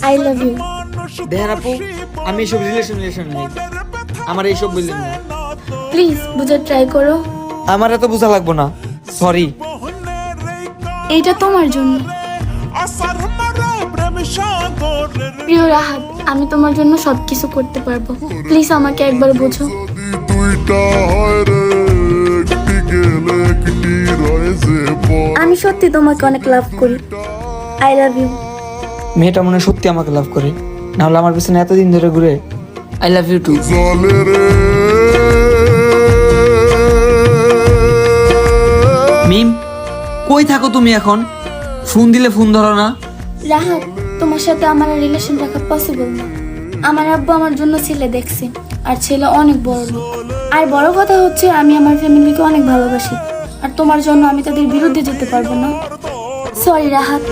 I love you. দেখেন আপু, আমি এইসব রিলেশন নেই, আমার এইসব বললেন না। প্লিজ বুঝার ট্রাই করো। আমার এত বোঝা লাগবো না, সরি। এইটা তোমার জন্য। প্রিয় রাহাত, আমি তোমার জন্য সবকিছু করতে পারবো, প্লিজ আমাকে একবার বোঝো। আমি সত্যি তোমাকে অনেক লাভ করি। I love you. মেয়েটা মনে হয় সত্যি আমাকে লাভ করে, নাহলে আমার পিছনে এতদিন ধরে ঘুরে। I love you too. Mim, কই থাকো তুমি এখন? ফোন দিলে ফোন ধরো না। রাহাত, তোমার সাথে আমার রিলেশন রাখা পসিবল না। আমার আব্বু আমার জন্য ছেলে দেখছে, আর ছেলে অনেক বড় লোক। আর বড় কথা হচ্ছে আমি আমার ফ্যামিলিকে অনেক ভালোবাসি, আর তোমার জন্য আমি তাদের বিরুদ্ধে যেতে পারবো না। সরি রাহাত।